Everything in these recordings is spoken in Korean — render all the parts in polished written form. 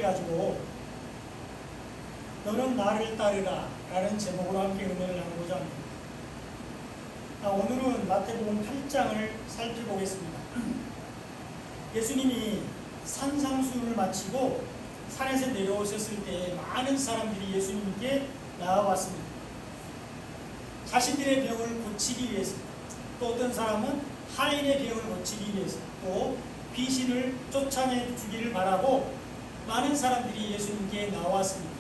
가지고 너는 나를 따르라 라는 제목으로 함께 은혜를 나누고자 합니다. 오늘은 마태복음 8장을 살펴보겠습니다. 예수님이 산상수훈을 마치고 산에서 내려오셨을 때 많은 사람들이 예수님께 나와왔습니다. 자신들의 병을 고치기 위해서, 또 어떤 사람은 하인의 병을 고치기 위해서, 또 귀신을 쫓아내주기를 바라고 많은 사람들이 예수님께 나왔습니다.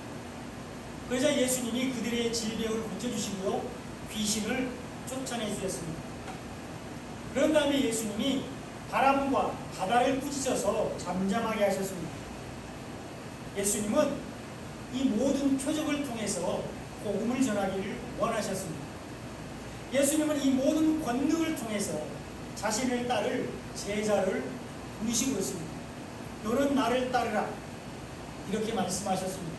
그러자 예수님이 그들의 질병을 고쳐주시고요, 귀신을 쫓아내주셨습니다. 그런 다음에 예수님이 바람과 바다를 꾸짖어서 잠잠하게 하셨습니다. 예수님은 이 모든 표적을 통해서 복음을 전하기를 원하셨습니다. 예수님은 이 모든 권능을 통해서 자신을 따를 제자를 부르시고 있습니다. 너는 나를 따르라 이렇게 말씀하셨습니다.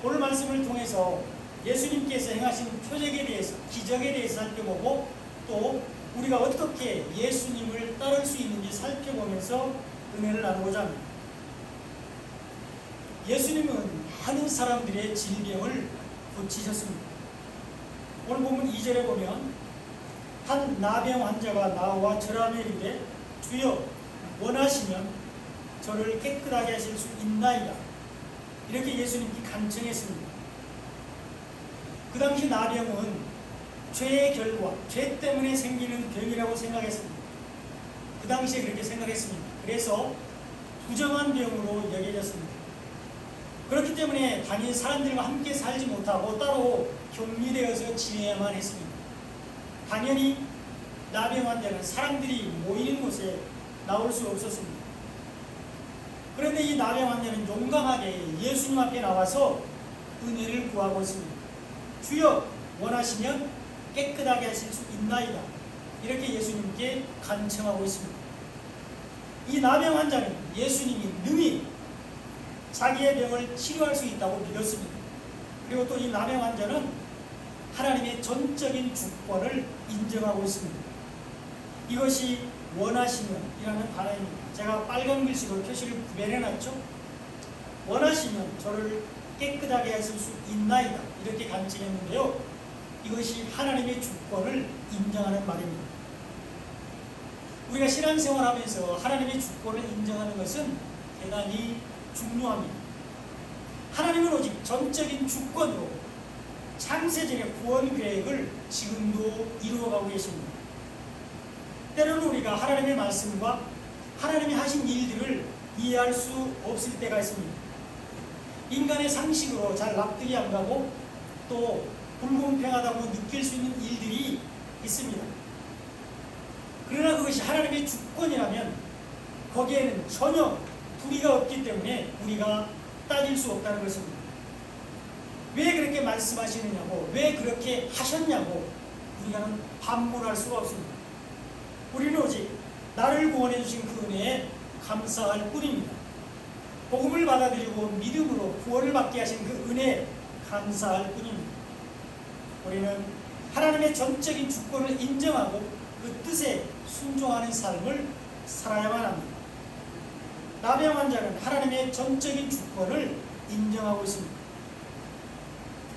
오늘 말씀을 통해서 예수님께서 행하신 표적에 대해서, 기적에 대해서 살펴보고, 또 우리가 어떻게 예수님을 따를 수 있는지 살펴보면서 은혜를 나누고자 합니다. 예수님은 많은 사람들의 질병을 고치셨습니다. 오늘 보면 2절에 보면 한 나병 환자가 나와 절하며 이르되 주여 원하시면 저를 깨끗하게 하실 수 있나이다. 이렇게 예수님께 간청했습니다. 그 당시 나병은 죄의 결과, 죄 때문에 생기는 병이라고 생각했습니다. 그 당시에 그렇게 생각했습니다. 그래서 부정한 병으로 여겨졌습니다. 그렇기 때문에 단일 사람들과 함께 살지 못하고 따로 격리되어서 지내야만 했습니다. 당연히 나병 환자는 사람들이 모이는 곳에 나올 수 없었습니다. 그런데 이 나병 환자는 용감하게 예수님 앞에 나와서 은혜를 구하고 있습니다. 주여 원하시면 깨끗하게 하실 수 있나이다. 이렇게 예수님께 간청하고 있습니다. 이 나병 환자는 예수님이 능히 자기의 병을 치료할 수 있다고 믿었습니다. 그리고 또 이 나병 환자는 하나님의 전적인 주권을 인정하고 있습니다. 이것이 원하시면 이라는 단어입니다. 제가 빨간 글씨로 표시를 구별해놨죠. 원하시면 저를 깨끗하게 하실 수 있나이다. 이렇게 간청했는데요. 이것이 하나님의 주권을 인정하는 말입니다. 우리가 신앙생활하면서 하나님의 주권을 인정하는 것은 대단히 중요합니다. 하나님은 오직 전적인 주권으로 창세전의 구원 계획을 지금도 이루어가고 계십니다. 때로는 우리가 하나님의 말씀과 하나님이 하신 일들을 이해할 수 없을 때가 있습니다. 인간의 상식으로 잘 납득이 안 가고 또 불공평하다고 느낄 수 있는 일들이 있습니다. 그러나 그것이 하나님의 주권이라면 거기에는 전혀 불의가 없기 때문에 우리가 따질 수 없다는 것입니다. 왜 그렇게 말씀하시느냐고, 왜 그렇게 하셨냐고 우리가 반문할 수가 없습니다. 우리는 오직 나를 구원해 주신 그 은혜에 감사할 뿐입니다. 복음을 받아들이고 믿음으로 구원을 받게 하신 그 은혜에 감사할 뿐입니다. 우리는 하나님의 전적인 주권을 인정하고 그 뜻에 순종하는 삶을 살아야만 합니다. 나병 환자는 하나님의 전적인 주권을 인정하고 있습니다.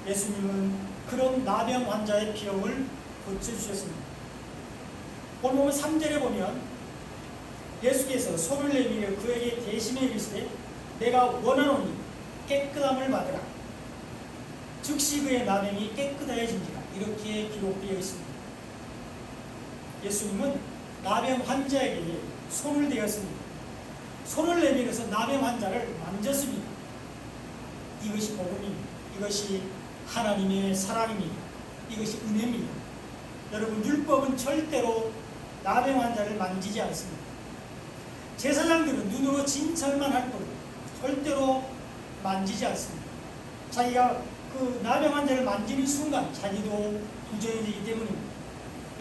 예수님은 그런 나병 환자의 병을 고쳐주셨습니다. 오늘 보면 3절에 보면 예수께서 손을 내밀어 그에게 대심해 이르시되 내가 원하노니 깨끗함을 받으라. 즉시 그의 나병이 깨끗하여진지라. 이렇게 기록되어 있습니다. 예수님은 나병 환자에게 손을 대었습니다. 손을 내밀어서 나병 환자를 만졌습니다. 이것이 복음입니다. 이것이 하나님의 사랑입니다. 이것이 은혜입니다. 여러분, 율법은 절대로 나병 환자를 만지지 않습니다. 제사장들은 눈으로 진찰만 할 뿐 절대로 만지지 않습니다. 자기가 그 나병 환자를 만지는 순간 자기도 부정해지기 때문입니다.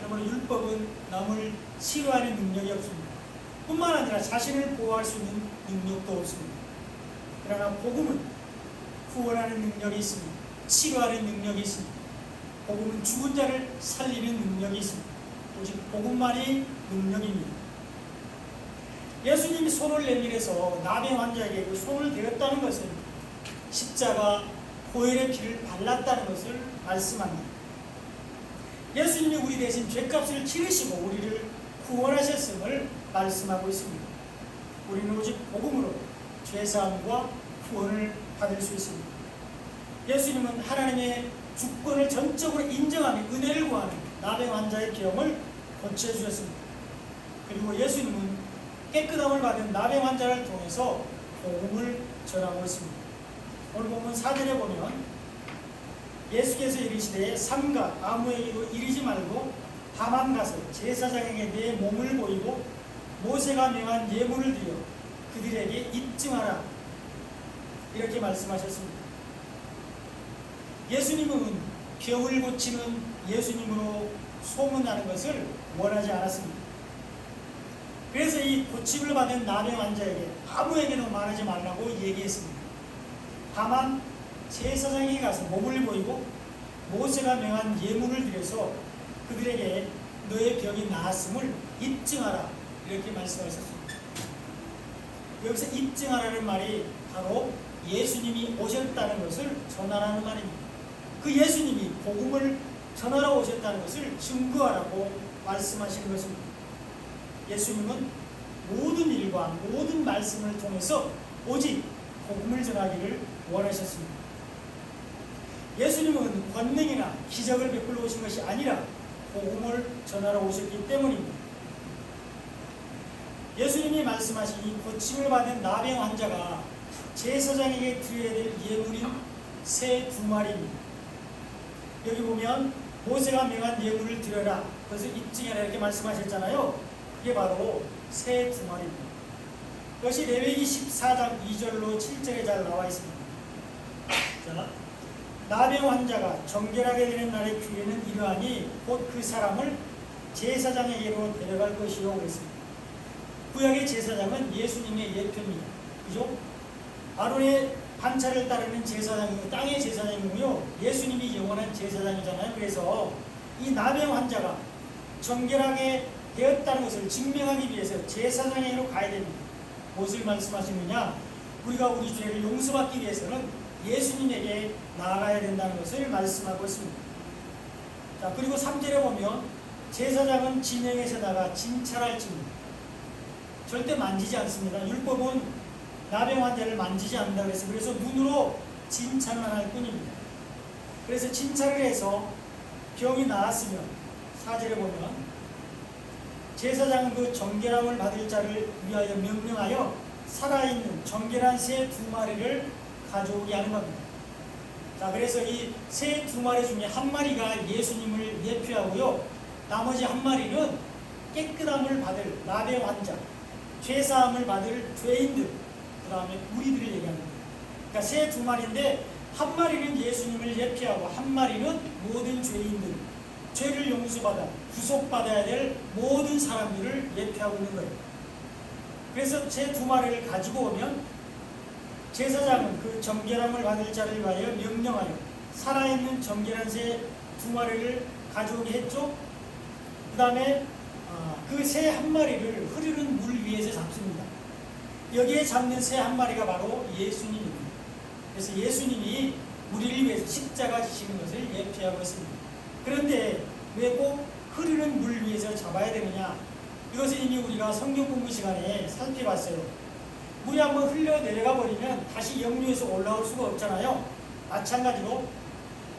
여러분, 율법은 남을 치료하는 능력이 없습니다. 뿐만 아니라 자신을 보호할 수 있는 능력도 없습니다. 그러나 복음은 구원하는 능력이 있습니다. 치료하는 능력이 있습니다. 복음은 죽은 자를 살리는 능력이 있습니다. 오직 복음만이 능력입니다. 예수님이 예수님이 손을 내밀어서 나병 환자에게 그 손을 대었다는 것은 십자가 보혈의 피를 발랐다는 것을 말씀합니다. 예수님이 우리 대신 죄값을 치르시고 우리를 구원하셨음을 말씀하고 있습니다. 우리는 오직 복음으로 죄사함과 구원을 받을 수 있습니다. 예수님은 하나님의 주권을 전적으로 인정하며 은혜를 구하는 나병 환자의 병을 고쳐주셨습니다. 그리고 예수님은 깨끗함을 받은 나병 환자를 통해서 복음을 전하고 있습니다. 오늘 본문 4절에 보면 예수께서 이르시되 삼가 아무에게도 이르지 말고 다만 가서 제사장에게 내 몸을 보이고 모세가 명한 예물을 드려 그들에게 입증하라, 이렇게 말씀하셨습니다. 예수님은 병을 고치는 예수님으로 소문나는 것을 원하지 않았습니다. 그래서 이 고침을 받은 나병 환자에게 아무에게도 말하지 말라고 얘기했습니다. 다만 제사장에게 가서 몸을 보이고 모세가 명한 예물을 드려서 그들에게 너의 병이 나았음을 입증하라, 이렇게 말씀하셨습니다. 여기서 입증하라는 말이 바로 예수님이 오셨다는 것을 전하라는 말입니다. 그 예수님이 복음을 전하러 오셨다는 것을 증거하라고 말씀하시는 것입니다. 예수님은 모든 일과 모든 말씀을 통해서 오직 복음을 전하기를 원하셨습니다. 예수님은 권능이나 기적을 베풀러 오신 것이 아니라 복음을 전하러 오셨기 때문입니다. 예수님이 말씀하신 이 고침을 받은 나병 환자가 제사장에게 드려야 될 예물인 새 2마리입니다. 여기 보면 모세가 명한 예물을 드려라, 그것을 입증해라, 이렇게 말씀하셨잖아요. 그게 바로 새 2마리입니다. 그것이 레위기 14장 2절로 7절에 잘 나와 있습니다. 자, 나병 환자가 정결하게 되는 날의 규례는 이러하니 곧 그 사람을 제사장에게로 데려갈 것이요, 그랬습니다. 구약의 제사장은 예수님의 예표입니다. 그죠? 아론의 반차를 따르는 제사장이고 땅의 제사장이고요, 예수님이 영원한 제사장이잖아요. 그래서 이 나병 환자가 정결하게 되었다는 것을 증명하기 위해서 제사장에게로 가야 됩니다. 무엇을 말씀하시느냐? 우리가 우리 죄를 용서받기 위해서는 예수님에게 나아가야 된다는 것을 말씀하고 있습니다. 자, 그리고 3절에 보면 제사장은 진영에서다가 진찰할지입니다. 절대 만지지 않습니다. 율법은 나병 환자를 만지지 않는다 그랬어요. 그래서 눈으로 진찰만 할 뿐입니다. 그래서 진찰을 해서 병이 나았으면 4절에 보면 제사장은 그 정결함을 받을 자를 위하여 명령하여 살아있는 정결한 새 2마리를 가져오게 하는 겁니다. 자, 그래서 이 새 2마리 중에 1마리가 예수님을 예표하고요, 나머지 1마리는 깨끗함을 받을 나병 환자, 죄사함을 받을 죄인들, 그 다음에 우리들을 얘기합니다. 그러니까 새 2마리인데 1마리는 예수님을 예표하고 1마리는 모든 죄인들, 죄를 용서받아 구속받아야 될 모든 사람들을 예표하고 있는 거예요. 그래서 새 2마리를 가지고 오면 제사장은 그 정결함을 받을 자를 위하여 명령하여 살아있는 정결한 새 2마리를 가져오게 했죠. 그 다음에 그 새 1마리를 흐르는 물 위에서 잡습니다. 여기에 잡는 새 1마리가 바로 예수님입니다. 그래서 예수님이 우리를 위해서 십자가 지시는 것을 예표하고 있습니다. 그런데 왜 꼭 흐르는 물 위에서 잡아야 되느냐? 이것은 이미 우리가 성경 공부 시간에 살펴봤어요. 물이 한번 흘러 내려가 버리면 다시 역류해서 올라올 수가 없잖아요. 마찬가지로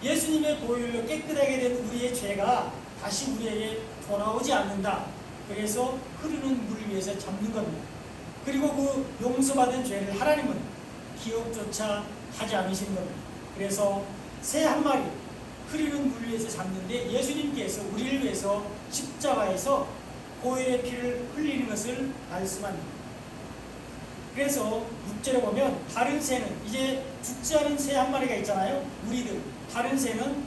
예수님의 보혈로 깨끗하게 된 우리의 죄가 다시 우리에게 돌아오지 않는다. 그래서 흐르는 물 위에서 잡는 겁니다. 그리고 그 용서받은 죄를 하나님은 기억조차 하지 않으시는 겁니다. 그래서 새 1마리 흐르는 물 위에서 잡는데 예수님께서 우리를 위해서 십자가에서 보혈의 피를 흘리는 것을 말씀합니다. 그래서 6절에 보면 다른 새는, 이제 죽지 않은 새 1마리가 있잖아요. 우리들. 다른 새는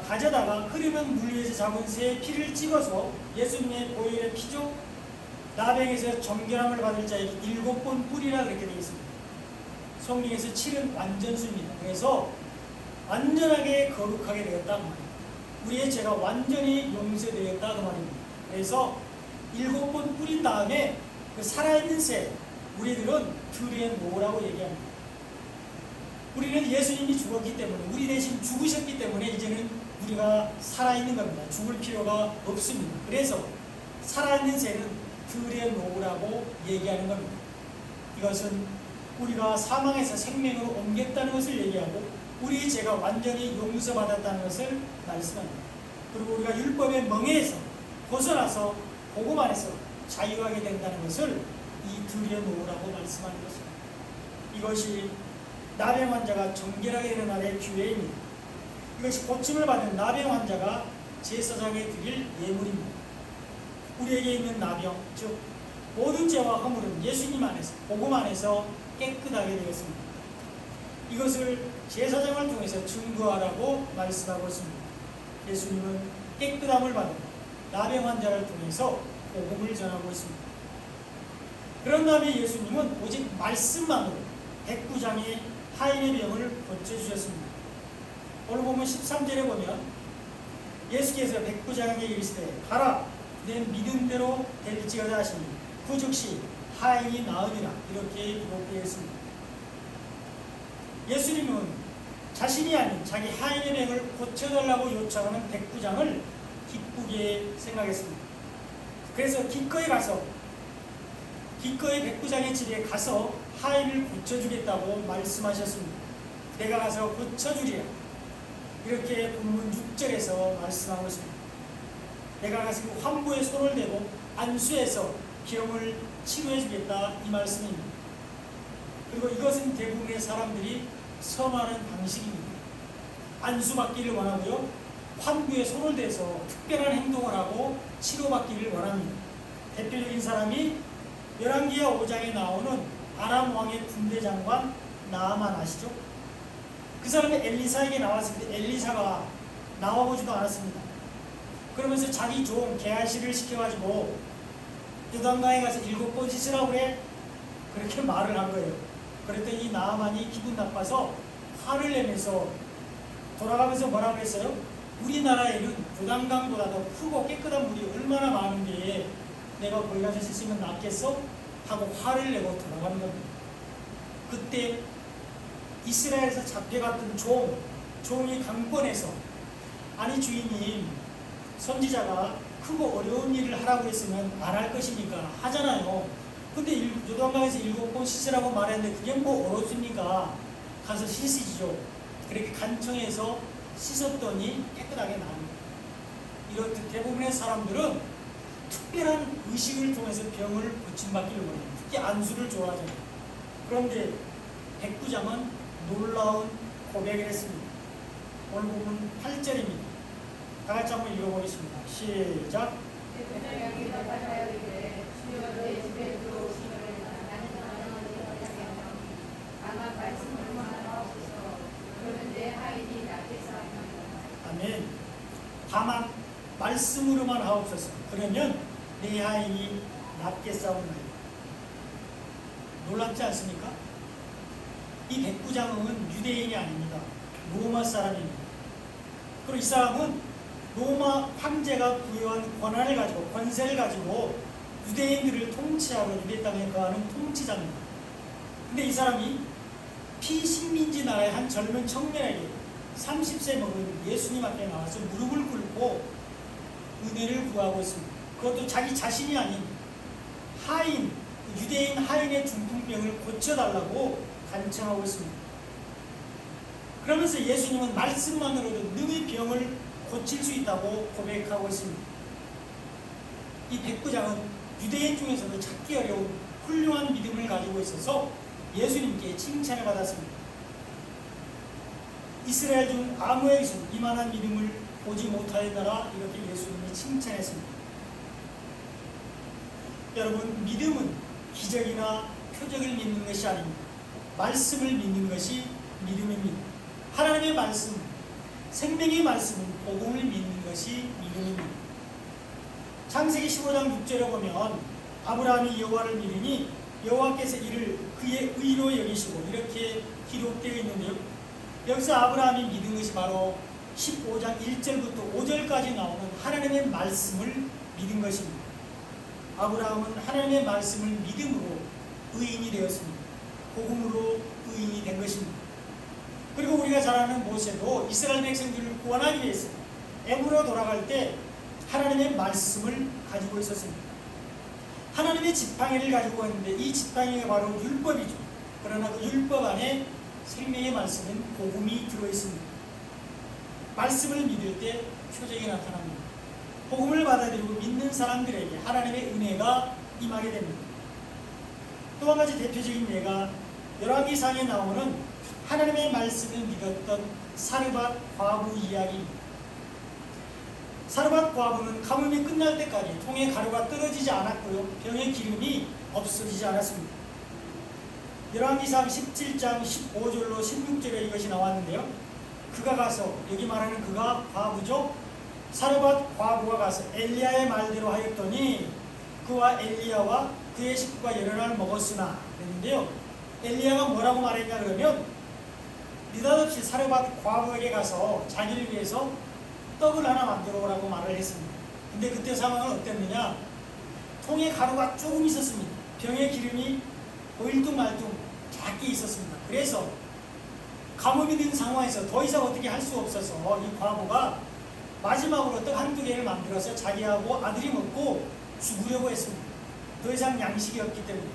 가져다가 흐르는 물 위에서 잡은 새의 피를 찍어서 예수님의 보혈의 피죠. 나병에서 정결함을 받을 자에게 7번 뿌리라, 그렇게 되어 있습니다. 성경에서 7은 완전수입니다. 그래서 완전하게 거룩하게 되었다 그 말입니다. 우리의 죄가 완전히 용서되었다 그 말입니다. 그래서 7번 뿌린 다음에 그 살아있는 새, 우리들은 들의 노라고 얘기합니다. 우리는 예수님이 죽었기 때문에, 우리 대신 죽으셨기 때문에 이제는 우리가 살아있는 겁니다. 죽을 필요가 없습니다. 그래서 살아있는 새는 들의 노라고 얘기하는 겁니다. 이것은 우리가 사망에서 생명으로 옮겼다는 것을 얘기하고 우리의 죄가 완전히 용서받았다는 것을 말씀합니다. 그리고 우리가 율법의 멍에에서 벗어나서 복음 안에서 자유하게 된다는 것을 이 들의 노라고 말씀하는 것입니다. 이것이 나병 환자가 정결하게 되는 날의 규례입니다. 이것이 고침을 받은 나병 환자가 제사장에 드릴 예물입니다. 우리에게 있는 나병, 즉 모든 죄와 허물은 예수님 안에서, 복음 안에서 깨끗하게 되었습니다. 이것을 제사장을 통해서 증거하라고 말씀하고 있습니다. 예수님은 깨끗함을 받은 나병 환자를 통해서 복음을 전하고 있습니다. 그런 다음에 예수님은 오직 말씀만으로 백부장의 하인의 병을 고쳐주셨습니다. 오늘 보면 13절에 보면 예수께서 백부장에게 이르시되 가라 내 믿음대로 될지어다 하시니 그 즉시 하인이 나으니라 이렇게 기록되어 있습니다. 예수님은 자신이 아닌 자기 하인의 병을 고쳐달라고 요청하는 백부장을 기쁘게 생각했습니다. 그래서 기꺼이 백부장의 집에 가서 하인을 고쳐주겠다고 말씀하셨습니다. 내가 가서 고쳐주리라 이렇게 본문 6절에서 말씀하고 있습니다. 내가 가서 그 환부에 손을 대고 안수해서 병을 치료해주겠다 이 말씀입니다. 그리고 이것은 대부분의 사람들이 선호하는 방식입니다. 안수받기를 원하고요, 환부에 손을 대서 특별한 행동을 하고 치료받기를 원합니다. 대표적인 사람이 열왕기하 5장에 나오는 아람 왕의 군대장관 나아만 아시죠? 그 사람이 엘리사에게 나왔을 때 엘리사가 나와보지도 않았습니다. 그러면서 자기 종 게하시를 시켜가지고 요단강에 가서 7번 씻으라고 그래, 그렇게 말을 한 거예요. 그랬더니 이 나아만이 기분 나빠서 화를 내면서 돌아가면서 뭐라고 했어요? 우리나라에는 요단강보다 더 크고 깨끗한 물이 얼마나 많은데 내가 거기 가서 씻으면 낫겠어? 하고 화를 내고 돌아가는 겁니다. 그때 이스라엘에서 잡혀갔던 종이 강권해서 아니 주인님, 선지자가 크고 어려운 일을 하라고 했으면 안 할 것이니까 하잖아요. 근데 요단강에서 7번 씻으라고 말했는데 그게 뭐 어렵습니까? 가서 씻으시죠. 그렇게 간청해서 씻었더니 깨끗하게 나옵니다. 이렇듯 대부분의 사람들은 특별한 의식을 통해서 병을 고침받기를 원해요. 특히 안수를 좋아하잖아요. 그런데 백부장은 놀라운 고백을 했습니다. 오늘 보면 8절입니다. 다 같이 한번 읽어보겠습니다. 시작. 아멘. 다만 말씀으로만 하옵소서. 그러면 내 하인이 낫게 싸우나이다. 놀랍지 않습니까? 이 백부장은 유대인이 아닙니다. 로마 사람입니다. 그리고 이 사람은 로마 황제가 부여한 권세를 가지고 유대인들을 통치하고 유대 땅에 거하는 통치자입니다. 근데 이 사람이 피식민지 나라의 한 젊은 청년에게 30세 먹은 예수님 앞에 나와서 무릎을 꿇고 은혜를 구하고 있습니다. 그것도 자기 자신이 아닌 하인, 유대인 하인의 중풍병을 고쳐달라고 간청하고 있습니다. 그러면서 예수님은 말씀만으로도 능히 병을 고칠 수 있다고 고백하고 있습니다. 이 백부장은 유대인 중에서도 찾기 어려운 훌륭한 믿음을 가지고 있어서 예수님께 칭찬을 받았습니다. 이스라엘 중 아무에게서 이만한 믿음을 보지 못하였더라 이렇게 예수님이 칭찬했습니다. 여러분, 믿음은 기적이나 표적을 믿는 것이 아닙니다. 말씀을 믿는 것이 믿음입니다. 하나님의 말씀, 생명의 말씀은 복음을 믿는 것이 믿음입니다. 창세기 15장 6절에 보면 아브라함이 여호와를 믿으니 여호와께서 이를 그의 의로 여기시고 이렇게 기록되어 있는데요. 여기서 아브라함이 믿은 것이 바로 15장 1절부터 5절까지 나오는 하나님의 말씀을 믿은 것입니다. 아브라함은 하나님의 말씀을 믿음으로 의인이 되었습니다. 복음으로 의인이 된 것입니다. 그리고 우리가 잘 아는 모세도 이스라엘 백성들을 구원하기 위해서 애굽으로 돌아갈 때 하나님의 말씀을 가지고 있었습니다. 하나님의 지팡이를 가지고 있는데 이 지팡이가 바로 율법이죠. 그러나 그 율법 안에 생명의 말씀은 복음이 들어있습니다. 말씀을 믿을 때 표적이 나타납니다. 복음을 받아들이고 믿는 사람들에게 하나님의 은혜가 임하게 됩니다. 또 한 가지 대표적인 예가 열왕기상에 나오는 하나님의 말씀을 믿었던 사르밧 과부 이야기입니다. 사르밧 과부는 가뭄이 끝날 때까지 통에 가루가 떨어지지 않았고요. 병의 기름이 없어지지 않았습니다. 열왕기상 17장 15절로 16절에 이것이 나왔는데요. 그가 가서, 여기 말하는 그가 과부죠. 사르밧 과부가 가서 엘리야의 말대로 하였더니 그와 엘리야와 그의 식구가 여러 날 먹었으나 그랬는데요. 엘리야가 뭐라고 말했냐 그러면 느닷없이 사르밧 과부에게 가서 자기를 위해서 떡을 하나 만들어 오라고 말을 했습니다. 근데 그때 상황은 어땠느냐? 통에 가루가 조금 있었습니다. 병의 기름이 보일뚱말뚱 작게 있었습니다. 그래서 가뭄이 든 상황에서 더 이상 어떻게 할 수 없어서 이 과부가 마지막으로 떡 한두 개를 만들어서 자기하고 아들이 먹고 죽으려고 했습니다. 더 이상 양식이 없기 때문에.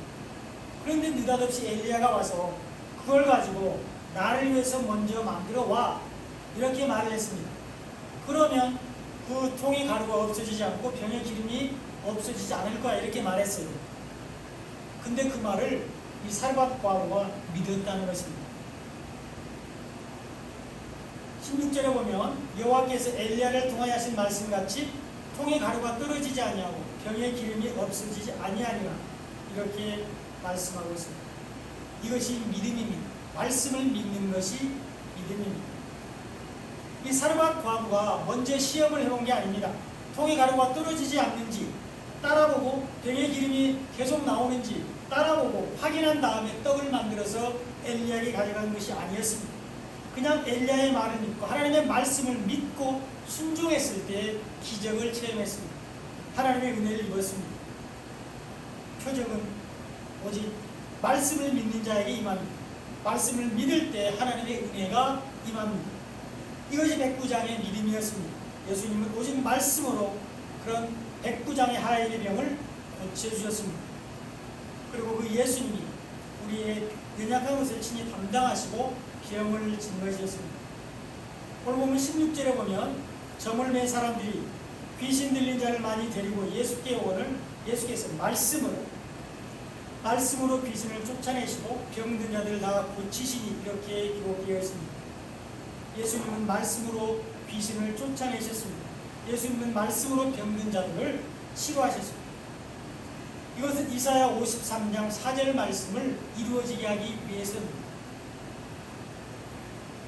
그런데 느닷없이 엘리야가 와서 그걸 가지고 나를 위해서 먼저 만들어 와 이렇게 말을 했습니다. 그러면 그 통의 가루가 없어지지 않고 병의 기름이 없어지지 않을 거야 이렇게 말했어요. 근데 그 말을 이 사르밧 과부가 믿었다는 것입니다. 16절에 보면 여호와께서 엘리야를 통하여 하신 말씀같이 통의 가루가 떨어지지 아니하고 병의 기름이 없어지지 아니하리라 이렇게 말씀하고 있습니다. 이것이 믿음입니다. 말씀을 믿는 것이 믿음입니다. 이 사르밧 과부가 먼저 시험을 해본 게 아닙니다. 통의 가루가 떨어지지 않는지 따라보고 병의 기름이 계속 나오는지 따라보고 확인한 다음에 떡을 만들어서 엘리야에게 가져간 것이 아니었습니다. 그냥 엘리야의 말을 믿고 하나님의 말씀을 믿고 순종했을 때 기적을 체험했습니다. 하나님의 은혜를 입었습니다. 표적은 오직 말씀을 믿는 자에게 임합니다. 말씀을 믿을 때 하나님의 은혜가 임합니다. 이것이 백부장의 믿음이었습니다. 예수님은 오직 말씀으로 그런 백부장의 하나님의 병을 고쳐주셨습니다. 그리고 그 예수님이 우리의 연약한 것을 친히 담당하시고 병을 진거하셨습니다. 오늘 보면 16절에 보면 점을 맨 사람들이 귀신 들린 자를 많이 데리고 예수께 오거늘 예수께서 말씀으로 귀신을 쫓아내시고 병든 자들을 다 고치시니 이렇게 기록되어 있습니다. 예수님은 말씀으로 귀신을 쫓아내셨습니다. 예수님은 말씀으로 병든 자들을 치료하셨습니다. 이것은 이사야 53장 4절 말씀을 이루어지게 하기 위해서입니다.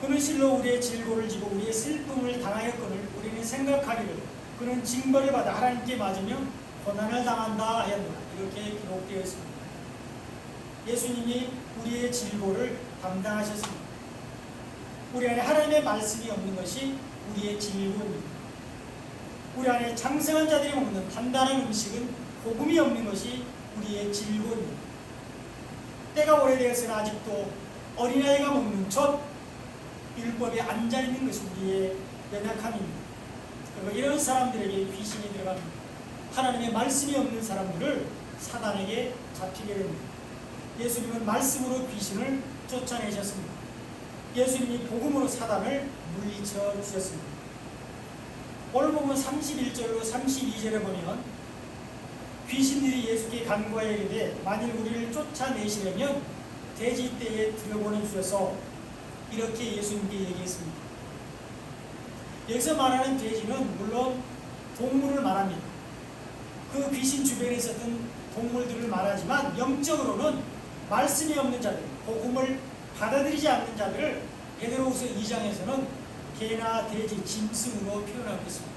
그는 실로 우리의 질고를 지고 우리의 슬픔을 당하였거늘 우리는 생각하기를 그는 징벌을 받아 하나님께 맞으며 고난을 당한다 하였노라 이렇게 기록되어 있습니다. 예수님이 우리의 질고를 담당하셨습니다. 우리 안에 하나님의 말씀이 없는 것이 우리의 질고입니다. 우리 안에 장성한 자들이 먹는 단단한 음식은 복음이 없는 것이 우리의 질고입니다. 때가 오래되었으나 아직도 어린아이가 먹는 젖 율법에 앉아있는 것이 우리의 연약함입니다. 그리고 이런 사람들에게 귀신이 들어갑니다. 하나님의 말씀이 없는 사람들을 사단에게 잡히게 됩니다. 예수님은 말씀으로 귀신을 쫓아내셨습니다. 예수님이 복음으로 사단을 물리쳐 주셨습니다. 오늘 보면 31절로 32절에 보면 귀신들이 예수께 간구하여 이르되 만일 우리를 쫓아내시려면 돼지떼에 들여보내주셔서 이렇게 예수님께 얘기했습니다. 여기서 말하는 돼지는 물론 동물을 말합니다. 그 귀신 주변에 있었던 동물들을 말하지만 영적으로는 말씀이 없는 자들, 복음을 받아들이지 않는 자들을 베드로후서 2장에서는 개나 돼지, 짐승으로 표현하고 있습니다.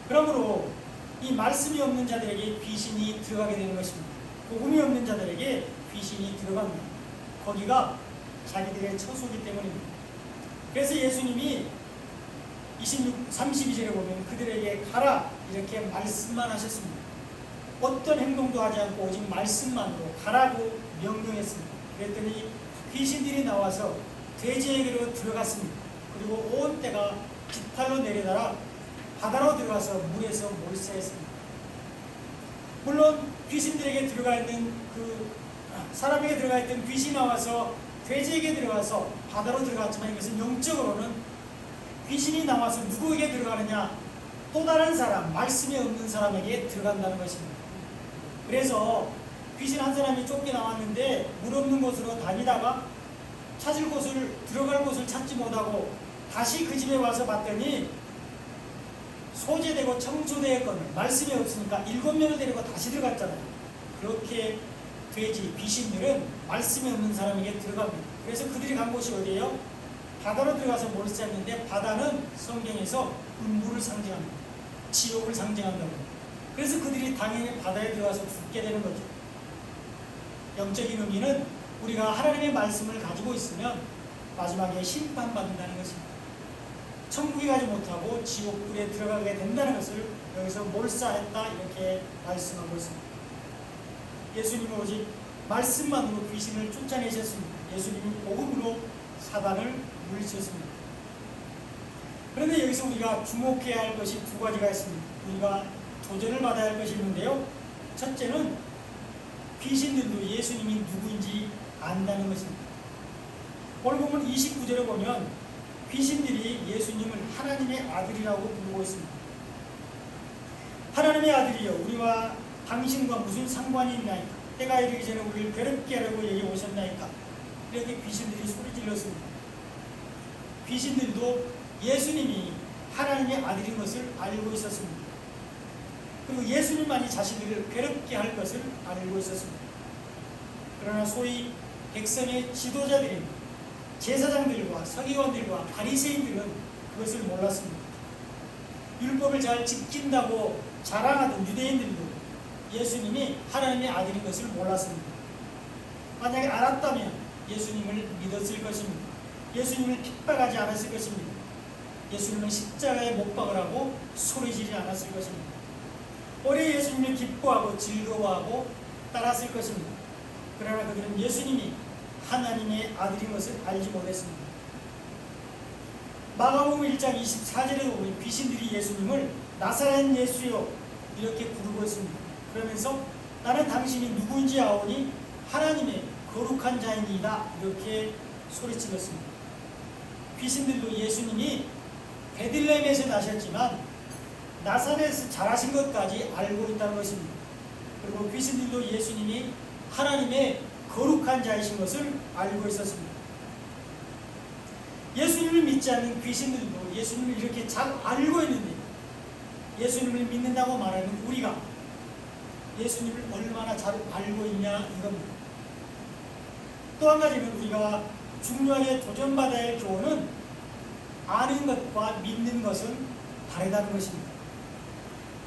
그러므로 이 말씀이 없는 자들에게 귀신이 들어가게 되는 것입니다. 복음이 없는 자들에게 귀신이 들어갑니다. 거기가 자기들의 처소이기 때문입니다. 그래서 예수님이 32절에 보면 그들에게 가라 이렇게 말씀만 하셨습니다. 어떤 행동도 하지 않고 오직 말씀만으로 가라고 명령했습니다. 그랬더니 귀신들이 나와서 돼지에게로 들어갔습니다. 그리고 온 떼가 깃발로 내려달아 바다로 들어가서 물에서 몰사했습니다. 물론 귀신들에게 들어가 있는 사람에게 들어가 있던 귀신이 나와서 돼지에게 들어가서 바다로 들어갔지만 이것은 영적으로는 귀신이 나와서 누구에게 들어가느냐? 또 다른 사람, 말씀이 없는 사람에게 들어간다는 것입니다. 그래서 귀신 한 사람이 쫓겨나왔는데 물 없는 곳으로 다니다가 찾을 곳을, 들어갈 곳을 찾지 못하고 다시 그 집에 와서 봤더니 소재되고 청소되었거든. 말씀이 없으니까 7명을 데리고 다시 들어갔잖아요. 그렇게 돼지, 귀신들은 말씀이 없는 사람에게 들어갑니다. 그래서 그들이 간 곳이 어디예요? 바다로 들어가서 몰수했는데 바다는 성경에서 음부를 상징합니다. 지옥을 상징한다고. 그래서 그들이 당연히 바다에 들어가서 죽게 되는 거죠. 영적인 의미는 우리가 하나님의 말씀을 가지고 있으면 마지막에 심판받는다는 것입니다. 천국에 가지 못하고 지옥불에 들어가게 된다는 것을 여기서 몰사했다 이렇게 말씀하고 있습니다. 예수님은 오직 말씀만으로 귀신을 쫓아내셨습니다. 예수님이 복음으로 사단을 물리쳤습니다. 그런데 여기서 우리가 주목해야 할 것이 두 가지가 있습니다. 우리가 도전을 받아야 할 것이 있는데요. 첫째는 귀신들도 예수님이 누구인지 안다는 것입니다. 오늘 보면 29절에 보면 귀신들이 예수님을 하나님의 아들이라고 부르고 있습니다. 하나님의 아들이여 우리와 당신과 무슨 상관이 있나이까? 때가 이르기 전에 우리를 괴롭게 하려고 여기 오셨나이까? 이렇게 귀신들이 소리 질렀습니다. 귀신들도 예수님이 하나님의 아들인 것을 알고 있었습니다. 그리고 예수님만이 자신들을 괴롭게 할 것을 알고 있었습니다. 그러나 소위 백성의 지도자들인 제사장들과 서기관들과 바리새인들은 그것을 몰랐습니다. 율법을 잘 지킨다고 자랑하던 유대인들도 예수님이 하나님의 아들인 것을 몰랐습니다. 만약에 알았다면 예수님을 믿었을 것입니다. 예수님을 핍박하지 않았을 것입니다. 예수님을 십자가에 못 박으라고 소리지르지 않았을 것입니다. 오래 예수님을 기뻐하고 즐거워하고 따랐을 것입니다. 그러나 그들은 예수님이 하나님의 아들인 것을 알지 못했습니다. 마가복음 1장 24절에 보면 귀신들이 예수님을 나사렛 예수여 이렇게 부르고 있습니다. 그러면서 나는 당신이 누구인지 아오니 하나님의 거룩한 자이니이다 이렇게 소리치렀습니다. 귀신들도 예수님이 베들레헴에서 나셨지만 나사렛에서 자라신 것까지 알고 있다는 것입니다. 그리고 귀신들도 예수님이 하나님의 거룩한 자이신 것을 알고 있었습니다. 예수님을 믿지 않는 귀신들도 예수님을 이렇게 잘 알고 있는데 예수님을 믿는다고 말하는 우리가 예수님을 얼마나 잘 알고 있냐 이겁니다. 또 한 가지는 우리가 중요하게 도전받아야 할 교훈은 아는 것과 믿는 것은 다르다는 것입니다.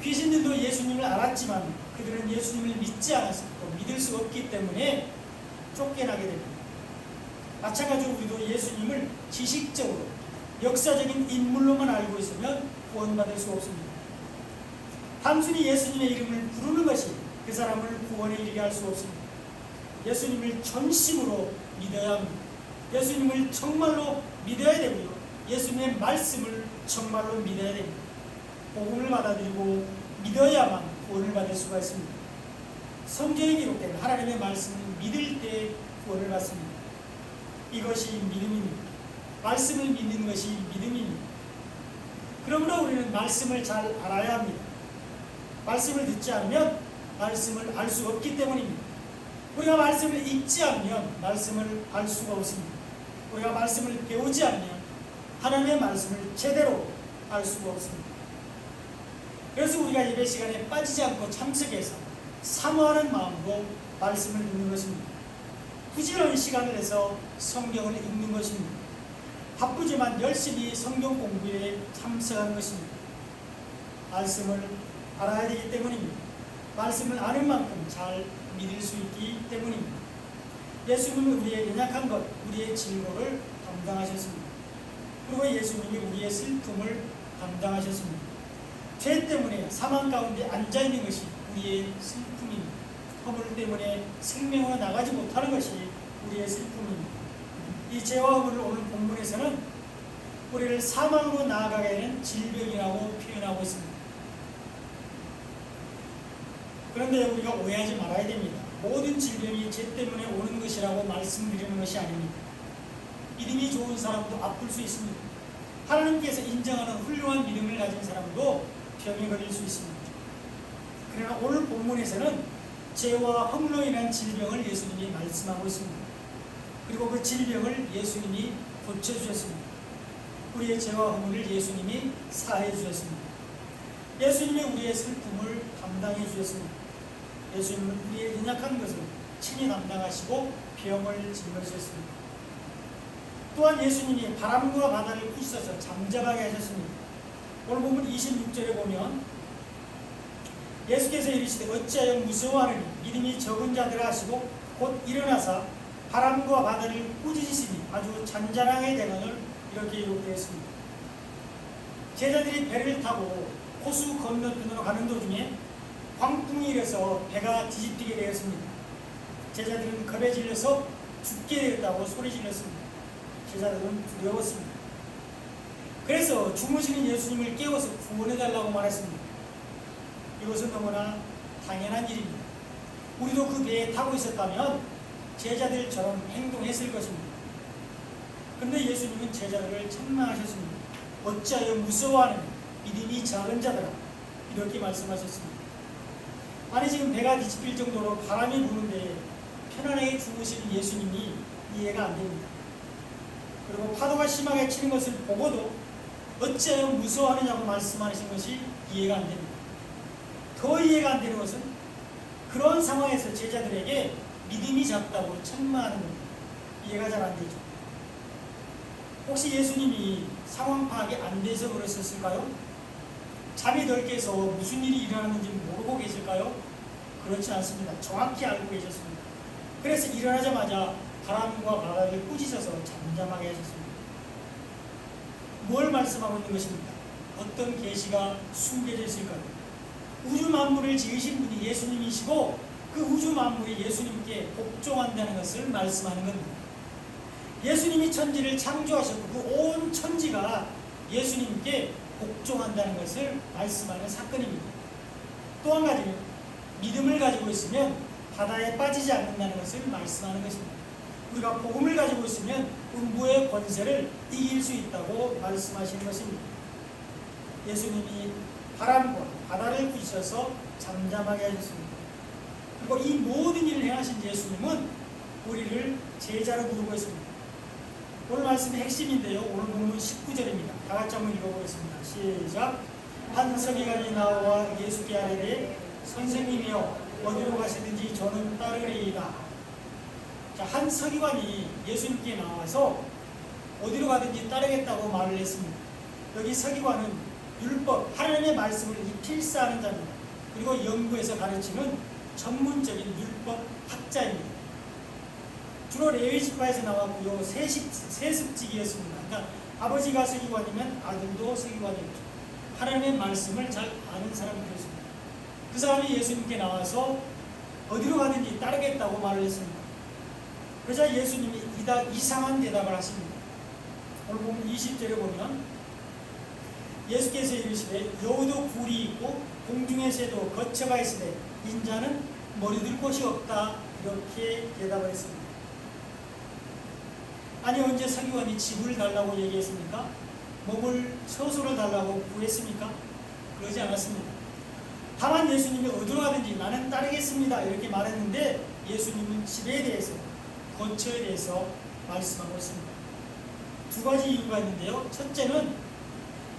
귀신들도 예수님을 알았지만 그들은 예수님을 믿지 않았고 믿을 수 없기 때문에 쫓겨나게 됩니다. 마찬가지로 우리도 예수님을 지식적으로 역사적인 인물로만 알고 있으면 구원받을 수 없습니다. 단순히 예수님의 이름을 부르는 것이 그 사람을 구원에 이르게 할 수 없습니다. 예수님을 전심으로 믿어야 합니다. 예수님을 정말로 믿어야 되고요. 예수님의 말씀을 정말로 믿어야 됩니다. 복음을 받아들이고 믿어야만 구원을 받을 수가 있습니다. 성경에 기록된 하나님의 말씀을 믿을 때 구원을 받습니다. 이것이 믿음입니다. 말씀을 믿는 것이 믿음입니다. 그러므로 우리는 말씀을 잘 알아야 합니다. 말씀을 듣지 않으면 말씀을 알 수 없기 때문입니다. 우리가 말씀을 읽지 않으면 말씀을 알 수가 없습니다. 우리가 말씀을 배우지 않으면 하나님의 말씀을 제대로 알 수가 없습니다. 그래서 우리가 예배 시간에 빠지지 않고 참석해서 사모하는 마음으로 말씀을 듣는 것입니다. 부지런히 시간을 내서 성경을 읽는 것입니다. 바쁘지만 열심히 성경 공부에 참석하는 것입니다. 말씀을 알아야 되기 때문입니다. 말씀을 아는 만큼 잘 믿을 수 있기 때문입니다. 예수님은 우리의 연약한 것, 우리의 질고를 담당하셨습니다. 그리고 예수님이 우리의 슬픔을 담당하셨습니다. 죄 때문에 사망 가운데 앉아있는 것이 우리의 슬픔입니다. 허물 때문에 생명으로 나가지 못하는 것이 우리의 슬픔입니다. 이 죄와 허물을 오늘 본문에서는 우리를 사망으로 나아가게 하는 질병이라고 표현하고 있습니다. 그런데 우리가 오해하지 말아야 됩니다. 모든 질병이 죄 때문에 오는 것이라고 말씀드리는 것이 아닙니다. 믿음이 좋은 사람도 아플 수 있습니다. 하나님께서 인정하는 훌륭한 믿음을 가진 사람도 병에 걸릴 수 있습니다. 그러나 오늘 본문에서는 죄와 허물로 인한 질병을 예수님이 말씀하고 있습니다. 그리고 그 질병을 예수님이 고쳐주셨습니다. 우리의 죄와 허물을 예수님이 사해 주셨습니다. 예수님이 우리의 슬픔을 담당해 주셨습니다. 예수님은 우리의 연약한 것을 친히 담당하시고 병을 짊어지셨습니다. 또한 예수님이 바람과 바다를 꾸짖어서 잠잠하게 하셨습니다. 오늘 보면 26절에 보면 예수께서 이르시되 어찌하여 무서워하느니 믿음이 적은 자들아 하시고 곧 일어나사 바람과 바다를 꾸짖으시니 아주 잔잔하게 되거늘 이렇게 기록되었습니다. 제자들이 배를 타고 호수 건너편으로 가는 도중에 광풍이 일어서 배가 뒤집히게 되었습니다. 제자들은 겁에 질려서 죽게 되었다고 소리 질렀습니다. 제자들은 두려웠습니다. 그래서 주무시는 예수님을 깨워서 구원해달라고 말했습니다. 이것은 너무나 당연한 일입니다. 우리도 그 배에 타고 있었다면 제자들처럼 행동했을 것입니다. 그런데 예수님은 제자들을 책망하셨습니다. 어찌하여 무서워하는 믿음이 작은 자들아, 이렇게 말씀하셨습니다. 아니 지금 배가 뒤집힐 정도로 바람이 부는데 편안하게 주무시는 예수님이 이해가 안 됩니다. 그리고 파도가 심하게 치는 것을 보고도 어찌하여 무서워하느냐고 말씀하신 것이 이해가 안 됩니다. 더 이해가 안 되는 것은 그런 상황에서 제자들에게 믿음이 작다고 책망하는 겁니다. 이해가 잘 안 되죠. 혹시 예수님이 상황 파악이 안 돼서 그러셨을까요? 잠이 덜 깨서 무슨 일이 일어났는지 모르고 계실까요? 그렇지 않습니다. 정확히 알고 계셨습니다. 그래서 일어나자마자 바람과 바다를 꾸짖어서 잠잠하게 하셨습니다. 뭘 말씀하고 있는 것입니까? 어떤 계시가 숨겨져 있을까요? 우주 만물을 지으신 분이 예수님이시고 그 우주 만물이 예수님께 복종한다는 것을 말씀하는 겁니다. 예수님이 천지를 창조하셨고 그 온 천지가 예수님께 복종한다는 것을 말씀하는 사건입니다. 또 한 가지는 믿음을 가지고 있으면 바다에 빠지지 않는다는 것을 말씀하는 것입니다. 우리가 복음을 가지고 있으면 음부의 권세를 이길 수 있다고 말씀하시는 것입니다. 예수님이 바람과 바다를 꾸짖어서 잠잠하게 하셨습니다. 그리고 이 모든 일을 행하신 예수님은 우리를 제자로 부르고 있습니다. 오늘 말씀의 핵심인데요. 오늘 본문 19절입니다. 다 같이 한번 읽어보겠습니다. 시작. 한 서기관이 나와 예수께 아뢰되 선생님이여 어디로 가시든지 저는 따르리이다. 자, 한 서기관이 예수님께 나와서 어디로 가든지 따르겠다고 말을 했습니다. 여기 서기관은 율법, 하나님의 말씀을 필사하는 자입니다. 그리고 연구해서 가르치는 전문적인 율법 학자입니다. 주로 레위 지파에서 나왔고요. 세습직이었습니다. 그러니까 아버지가 서기관이면 아들도 서기관이었죠. 하나님의 말씀을 잘 아는 사람이 되었습니다. 그 사람이 예수님께 나와서 어디로 가든지 따르겠다고 말을 했습니다. 그러자 예수님이 이상한 대답을 하십니다. 오늘 보면 20절에 보면 예수께서 이르시되 여우도 굴이 있고 공중의 새도 거처가 있으되 인자는 머리둘 곳이 없다. 이렇게 대답을 했습니다. 아니 언제 서기관이 집을 달라고 얘기했습니까? 먹을 처소를 달라고 구했습니까? 그러지 않았습니다. 다만 예수님이 어디로 가든지 나는 따르겠습니다. 이렇게 말했는데 예수님은 집에 대해서 거처에 대해서 말씀하고 있습니다. 두 가지 이유가 있는데요. 첫째는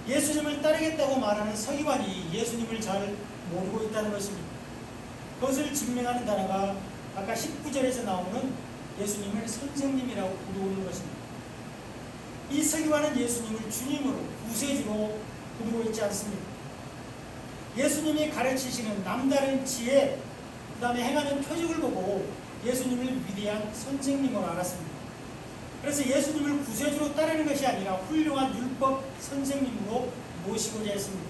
예수님을 따르겠다고 말하는 서기관이 예수님을 잘 모르고 있다는 것입니다. 그것을 증명하는 단어가 아까 19절에서 나오는 예수님을 선생님이라고 부르는 것입니다. 이 서기관은 예수님을 주님으로 구세주로 부르고 있지 않습니다. 예수님이 가르치시는 남다른 지혜, 그 다음에 행하는 표적을 보고 예수님을 위대한 선생님으로 알았습니다. 그래서 예수님을 구세주로 따르는 것이 아니라 훌륭한 율법 선생님으로 모시고자 했습니다.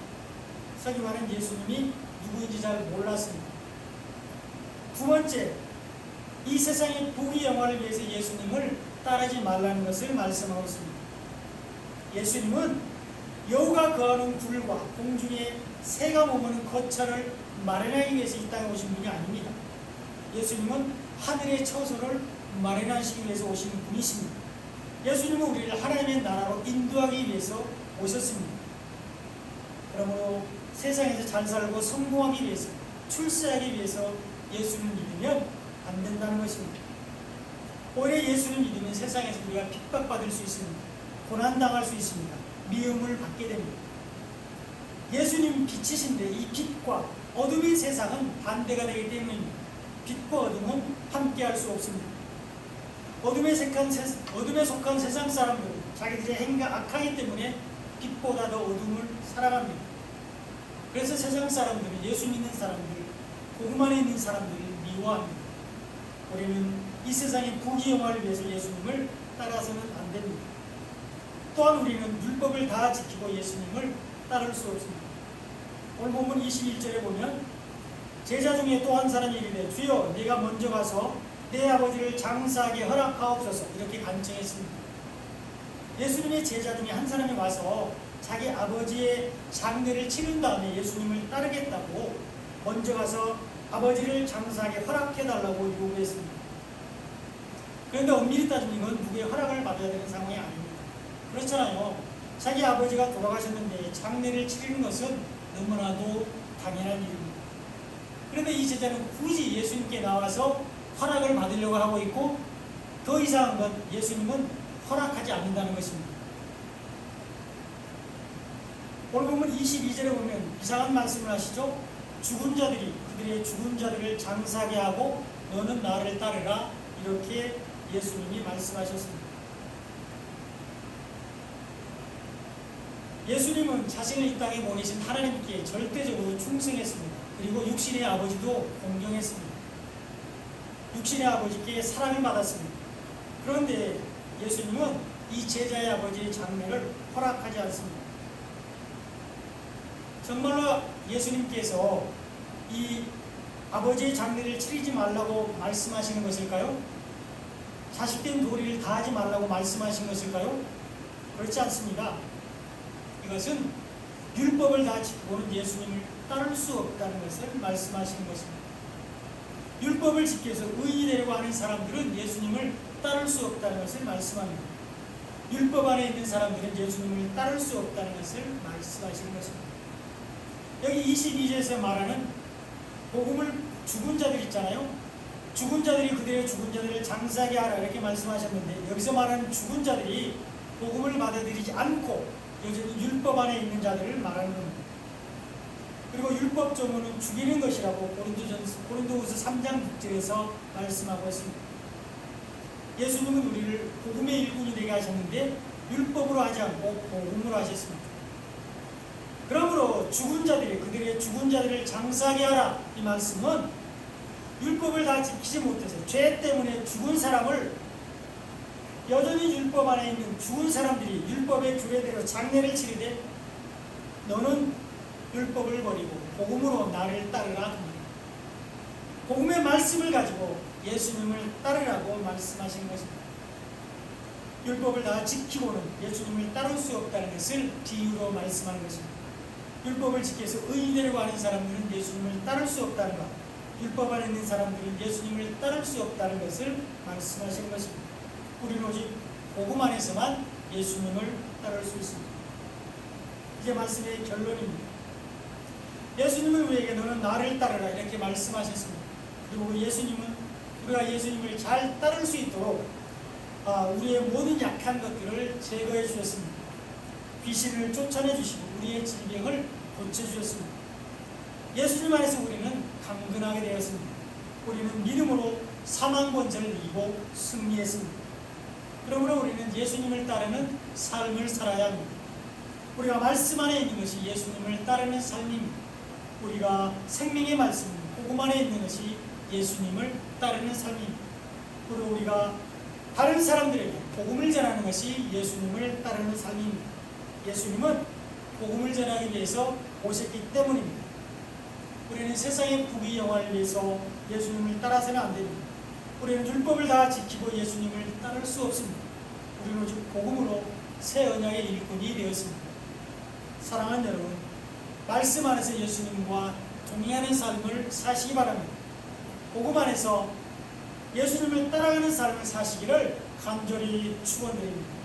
서기관은 예수님이 누구인지 잘 몰랐습니다. 두 번째, 이 세상의 부귀 영화를 위해서 예수님을 따르지 말라는 것을 말씀하고 있습니다. 예수님은 여우가 거하는 굴과 공중에 새가 머무는 거처를 마련하기 위해서 이 땅에 오신 분이 아닙니다. 예수님은 하늘의 처소를 마련하시기 위해서 오신 분이십니다. 예수님은 우리를 하나님의 나라로 인도하기 위해서 오셨습니다. 그러므로 세상에서 잘 살고 성공하기 위해서, 출세하기 위해서 예수를 믿으면 안 된다는 것입니다. 오히려 예수를 믿으면 세상에서 우리가 핍박받을 수 있습니다. 고난당할 수 있습니다. 미움을 받게 됩니다. 예수님 빛이신데 이 빛과 어둠의 세상은 반대가 되기 때문입니다. 빛과 어둠은 함께할 수 없습니다. 어둠에 속한 세상 사람들은 자기들의 행위가 악하기 때문에 빛보다 더 어둠을 사랑합니다. 그래서 세상 사람들은, 예수 믿는 사람들, 복음 안에 있는 사람들을 미워합니다. 우리는 이 세상의 부귀 영화를 위해서 예수님을 따라서는 안 됩니다. 또한 우리는 율법을 다 지키고 예수님을 따를 수 없습니다. 오늘 본문 21절에 보면 제자 중에 또 한 사람이 이르되 주여 내가 먼저 가서 내 아버지를 장사하게 허락하옵소서, 이렇게 간청했습니다. 예수님의 제자 중에 한 사람이 와서 자기 아버지의 장례를 치른 다음에 예수님을 따르겠다고 먼저 가서 아버지를 장사하게 허락해달라고 요구했습니다. 그런데 엄밀히 따지면 이건 누구의 허락을 받아야 되는 상황이 아닙니다. 그렇잖아요. 자기 아버지가 돌아가셨는데 장례를 치르는 것은 너무나도 당연한 일입니다. 그런데 이 제자는 굳이 예수님께 나와서 허락을 받으려고 하고 있고, 더 이상한 건 예수님은 허락하지 않는다는 것입니다. 오늘 보면 22절에 보면 이상한 말씀을 하시죠. 죽은 자들이 그들의 죽은 자들을 장사하게 하고 너는 나를 따르라, 이렇게 예수님이 말씀하셨습니다. 예수님은 자신을 이 땅에 보내신 하나님께 절대적으로 충성했습니다. 그리고 육신의 아버지도 공경했습니다. 육신의 아버지께 사랑을 받았습니다. 그런데 예수님은 이 제자의 아버지의 장례를 허락하지 않습니다. 정말로 예수님께서 이 아버지의 장례를 치르지 말라고 말씀하시는 것일까요? 자식된 도리를 다하지 말라고 말씀하신 것일까요? 그렇지 않습니다. 이것은 율법을 다 지키고는 예수님을 따를 수 없다는 것을 말씀하시는 것입니다. 율법을 지켜서 의인이 되려고 하는 사람들은 예수님을 따를 수 없다는 것을 말씀합니다. 율법 안에 있는 사람들은 예수님을 따를 수 없다는 것을 말씀하시는 것입니다. 여기 22절에서 말하는 복음을, 죽은 자들 있잖아요. 죽은 자들이 그들의 죽은 자들을 장사하게 하라, 이렇게 말씀하셨는데, 여기서 말하는 죽은 자들이 복음을 받아들이지 않고 여전히 율법 안에 있는 자들을 말하는 겁니다. 그리고 율법적으로는 죽이는 것이라고 고린도후서 3장 6절에서 말씀하고 있습니다. 예수님은 우리를 복음의 일꾼이 되게 하셨는데 율법으로 하지 않고 복음으로 하셨습니다. 그러므로 죽은 자들이 그들의 죽은 자들을 장사하게 하라, 이 말씀은 율법을 다 지키지 못해서 죄 때문에 죽은 사람을, 여전히 율법 안에 있는 죽은 사람들이 율법의 규례대로 장례를 치르되 너는 율법을 버리고 복음으로 나를 따르라 합니다. 복음의 말씀을 가지고 예수님을 따르라고 말씀하신 것입니다. 율법을 다 지키고는 예수님을 따를 수 없다는 것을 비유로 말씀하는 것입니다. 율법을 지켜서 의인이 되려고 하는 사람들은 예수님을 따를 수 없다는 것, 율법 안에 있는 사람들은 예수님을 따를 수 없다는 것을 말씀하시는 것입니다. 우리는 오직 복음 안에서만 예수님을 따를 수 있습니다. 이제 말씀의 결론입니다. 예수님은 우리에게 너는 나를 따르라, 이렇게 말씀하셨습니다. 그리고 우리가 예수님을 잘 따를 수 있도록 우리의 모든 약한 것들을 제거해 주셨습니다. 귀신을 쫓아내 주시고 우리의 질병을 고쳐주셨습니다. 예수님 안에서 우리는 강건하게 되었습니다. 우리는 믿음으로 사망 권세를 이기고 승리했습니다. 그러므로 우리는 예수님을 따르는 삶을 살아야 합니다. 우리가 말씀 안에 있는 것이 예수님을 따르는 삶입니다. 우리가 생명의 말씀, 복음 안에 있는 것이 예수님을 따르는 삶입니다. 그리고 우리가 다른 사람들에게 복음을 전하는 것이 예수님을 따르는 삶입니다. 예수님은 복음을 전하기 위해서 오셨기 때문입니다. 우리는 세상의 부귀영화를 위해서 예수님을 따라서는 안 됩니다. 우리는 율법을 다 지키고 예수님을 따를 수 없습니다. 우리는 오직 복음으로 새 언약의 일꾼이 되었습니다. 사랑하는 여러분, 말씀 안에서 예수님과 동행하는 삶을 사시기 바랍니다. 복음 안에서 예수님을 따라가는 삶을 사시기를 간절히 축원드립니다.